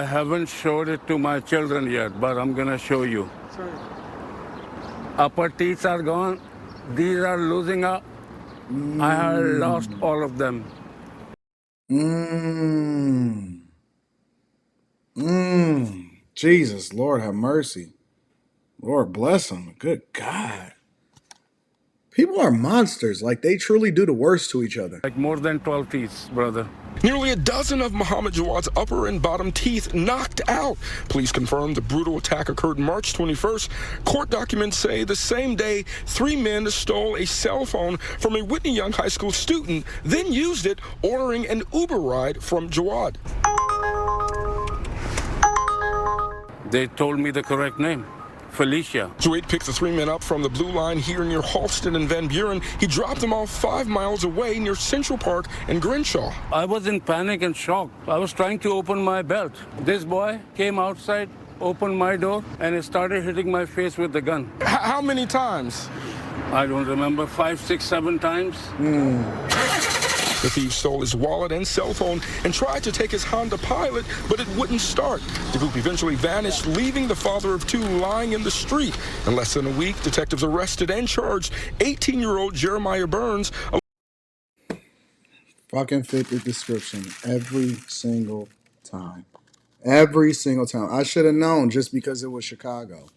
I haven't showed it to my children yet, but I'm gonna show you. Sorry. Upper teeth are gone. These are losing up. I have lost all of them. Jesus, Lord have mercy. Lord bless them. Good God. People are monsters. Like, they truly do the worst to each other. Like more than 12 teeth, brother. Nearly a dozen of Muhammad Jawad's upper and bottom teeth knocked out. Police confirmed the brutal attack occurred March 21st. Court documents say the same day, 3 men stole a cell phone from a Whitney Young High School student, then used it, ordering an Uber ride from Jawad. They told me the correct name. Felicia. Jawad picked the 3 men up from the Blue Line here near Halston and Van Buren. He dropped them off 5 miles away near Central Park and Crenshaw. I was in panic and shock. I was trying to open my belt. This boy came outside, opened my door, and he started hitting my face with the gun. How many times? I don't remember, 5, 6, 7 times. The thief stole his wallet and cell phone and tried to take his Honda Pilot, but it wouldn't start. The group eventually vanished, leaving the father of 2 lying in the street. In less than a week, detectives arrested and charged 18-year-old Jeremiah Burns. Fucking fit the description every single time. Every single time. I should have known just because it was Chicago.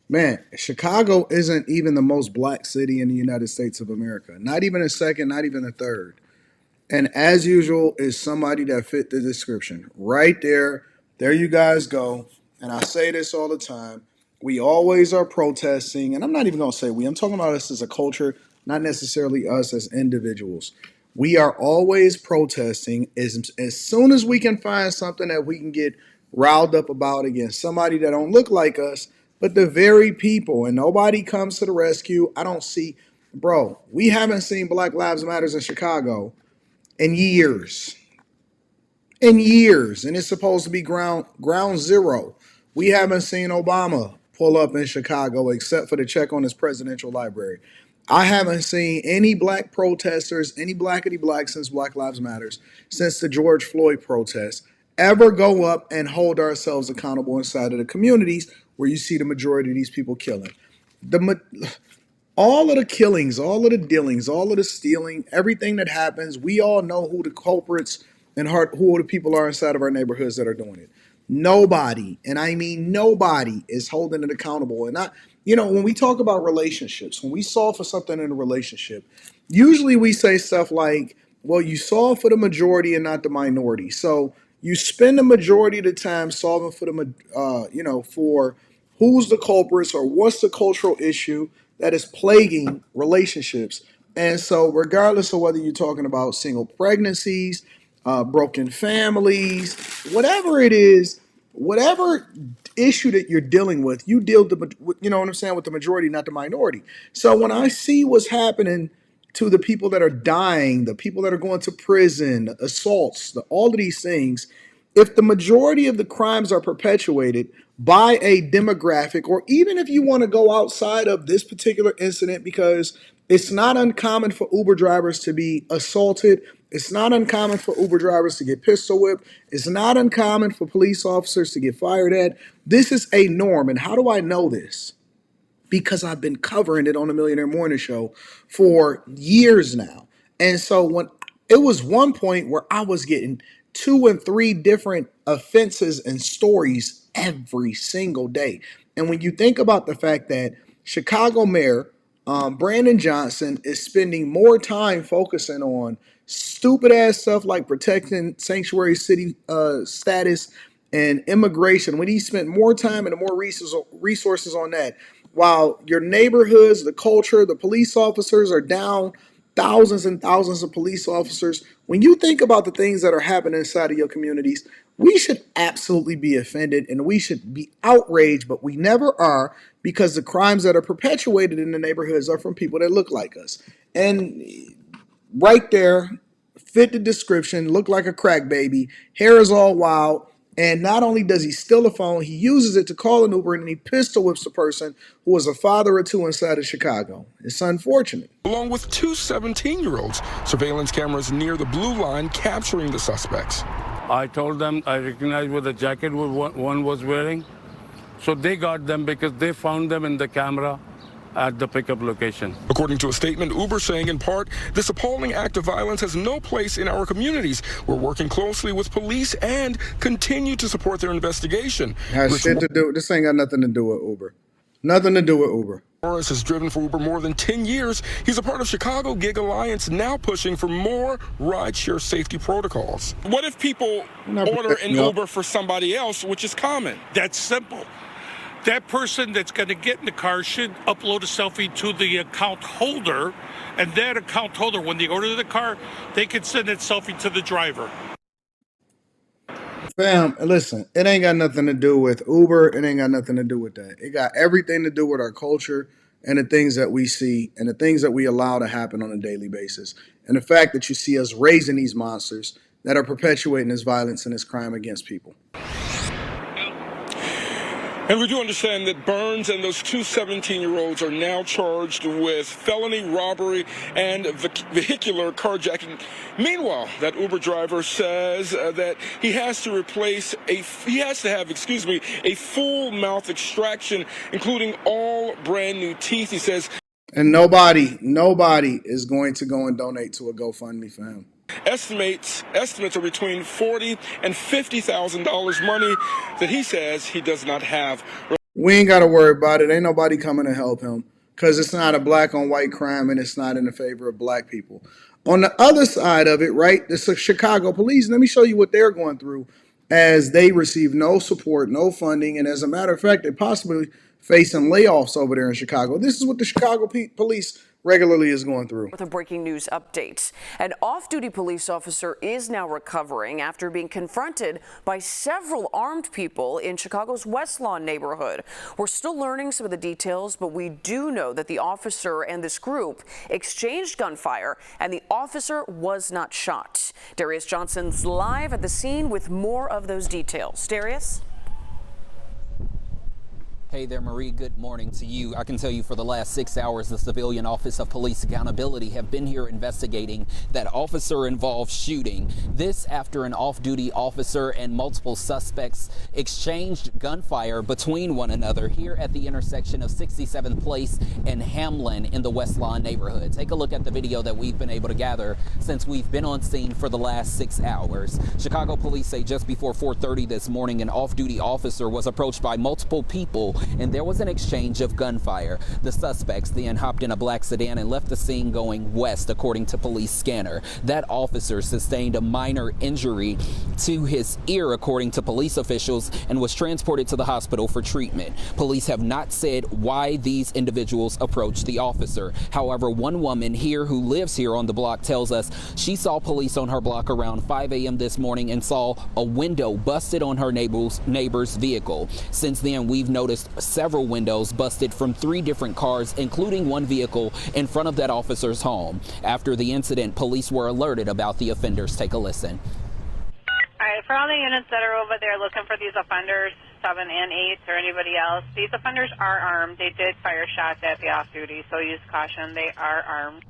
Man, Chicago isn't even the most black city in the United States of America. Not even a second, not even a third. And as usual, is somebody that fit the description. Right there. There you guys go. And I say this all the time. We always are protesting. And I'm not even going to say we. I'm talking about us as a culture, not necessarily us as individuals. We are always protesting as soon as we can find something that we can get riled up about against somebody that don't look like us, but the very people. And nobody comes to the rescue. I don't see. Bro, we haven't seen Black Lives Matters in Chicago in years. And it's supposed to be ground zero. We haven't seen Obama pull up in Chicago except for the check on his presidential library. I haven't seen any black protesters, any blackity black since Black Lives Matters, since the George Floyd protests, ever go up and hold ourselves accountable inside of the communities where you see the majority of these people killing. All of the killings, all of the dealings, all of the stealing, everything that happens, we all know who the culprits and who the people are inside of our neighborhoods that are doing it. Nobody, and I mean nobody, is holding it accountable. And when we talk about relationships, when we solve for something in a relationship, usually we say stuff like, well, you solve for the majority and not the minority. So you spend the majority of the time solving for for who's the culprits or what's the cultural issue that is plaguing relationships. And so regardless of whether you're talking about single pregnancies, broken families, whatever it is, whatever issue that you're dealing with, you deal with, you know what I'm saying, with the majority, not the minority. So when I see what's happening to the people that are dying, the people that are going to prison, assaults, all of these things, if the majority of the crimes are perpetuated by a demographic, or even if you want to go outside of this particular incident, because it's not uncommon for Uber drivers to be assaulted. It's not uncommon for Uber drivers to get pistol whipped. It's not uncommon for police officers to get fired at. This is a norm. And how do I know this? Because I've been covering it on the Millionaire Morning Show for years now. And so when it was one point where I was getting 2 and 3 different offenses and stories every single day. And when you think about the fact that Chicago Mayor Brandon Johnson is spending more time focusing on stupid ass stuff like protecting sanctuary city status and immigration, when he spent more time and more resources on that, while your neighborhoods, the culture, the police officers are down thousands and thousands of police officers. When you think about the things that are happening inside of your communities, we should absolutely be offended and we should be outraged, but we never are, because the crimes that are perpetuated in the neighborhoods are from people that look like us. And right there, fit the description, look like a crack baby, hair is all wild. And not only does he steal a phone, he uses it to call an Uber, and he pistol whips the person who was a father or 2 inside of Chicago. It's unfortunate. Along with 2 17-year-olds, surveillance cameras near the Blue Line capturing the suspects. I told them I recognized what the jacket one was wearing. So they got them because they found them in the camera at the pickup location. According to a statement, Uber saying in part, this appalling act of violence has no place in our communities. We're working closely with police and continue to support their investigation. Has shit to do. This ain't got nothing to do with Uber. Nothing to do with Uber. Morris has driven for Uber more than 10 years. He's a part of Chicago Gig Alliance, now pushing for more rideshare safety protocols. What if people order an Uber for somebody else, which is common? That's simple. That person that's going to get in the car should upload a selfie to the account holder, and that account holder, when they order the car, they can send that selfie to the driver. Fam, listen, it ain't got nothing to do with Uber. It ain't got nothing to do with that. It got everything to do with our culture and the things that we see and the things that we allow to happen on a daily basis. And the fact that you see us raising these monsters that are perpetuating this violence and this crime against people. And we do understand that Burns and those two 17-year-olds are now charged with felony robbery and vehicular carjacking. Meanwhile, that Uber driver says that he has to have a full mouth extraction, including all brand new teeth. He says, and nobody is going to go and donate to a GoFundMe for him. Estimates are between $40,000 and $50,000 money that he says he does not have. We ain't got to worry about it. Ain't nobody coming to help him because it's not a black on white crime and it's not in the favor of black people. On the other side of it, right, the Chicago police, let me show you what they're going through as they receive no support, no funding, and as a matter of fact, they possibly facing layoffs over there in Chicago. This is what the Chicago police regularly is going through. With a breaking news update. An off-duty police officer is now recovering after being confronted by several armed people in Chicago's West Lawn neighborhood. We're still learning some of the details, but we do know that the officer and this group exchanged gunfire and the officer was not shot. Darius Johnson's live at the scene with more of those details. Darius? Hey there, Marie. Good morning to you. I can tell you for the last 6 hours, the Civilian Office of Police Accountability have been here investigating that officer-involved shooting. This after an off-duty officer and multiple suspects exchanged gunfire between one another here at the intersection of 67th Place and Hamlin in the West Lawn neighborhood. Take a look at the video that we've been able to gather since we've been on scene for the last 6 hours. Chicago police say just before 4:30 this morning, an off-duty officer was approached by multiple people and there was an exchange of gunfire. The suspects then hopped in a black sedan and left the scene going west, according to police scanner. That officer sustained a minor injury to his ear, according to police officials, and was transported to the hospital for treatment. Police have not said why these individuals approached the officer. However, one woman here who lives here on the block tells us she saw police on her block around 5 a.m. this morning and saw a window busted on her neighbor's vehicle. Since then, we've noticed several windows busted from 3 different cars, including one vehicle in front of that officer's home. After the incident, police were alerted about the offenders. Take a listen. All right, for all the units that are over there looking for these offenders, 7 and 8 or anybody else, these offenders are armed. They did fire shots at the off-duty, so use caution. They are armed.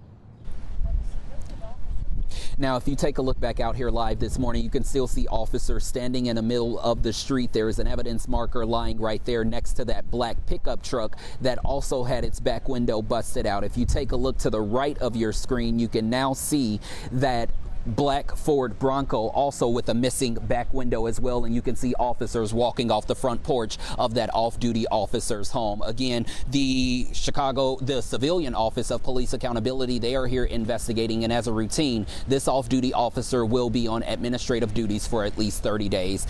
Now, if you take a look back out here live this morning, you can still see officers standing in the middle of the street. There is an evidence marker lying right there next to that black pickup truck that also had its back window busted out. If you take a look to the right of your screen, you can now see that black Ford Bronco also with a missing back window as well, and you can see officers walking off the front porch of that off-duty officer's home. Again, the Civilian Office of Police Accountability, they are here investigating, and as a routine, this off-duty officer will be on administrative duties for at least 30 days.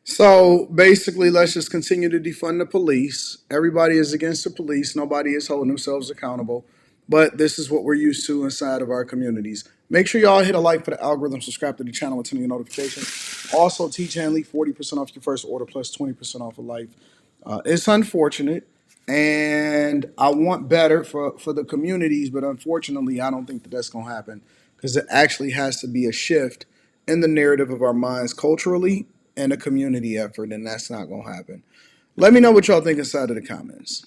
So basically, let's just continue to defund the police. Everybody is against the police. Nobody is holding themselves accountable. But this is what we're used to inside of our communities. Make sure y'all hit a like for the algorithm, subscribe to the channel, and turn on your notifications. Also, teach Hanley 40% off your first order plus 20% off of life. It's unfortunate, and I want better for the communities, but unfortunately, I don't think that that's going to happen because it actually has to be a shift in the narrative of our minds culturally and a community effort, and that's not going to happen. Let me know what y'all think inside of the comments.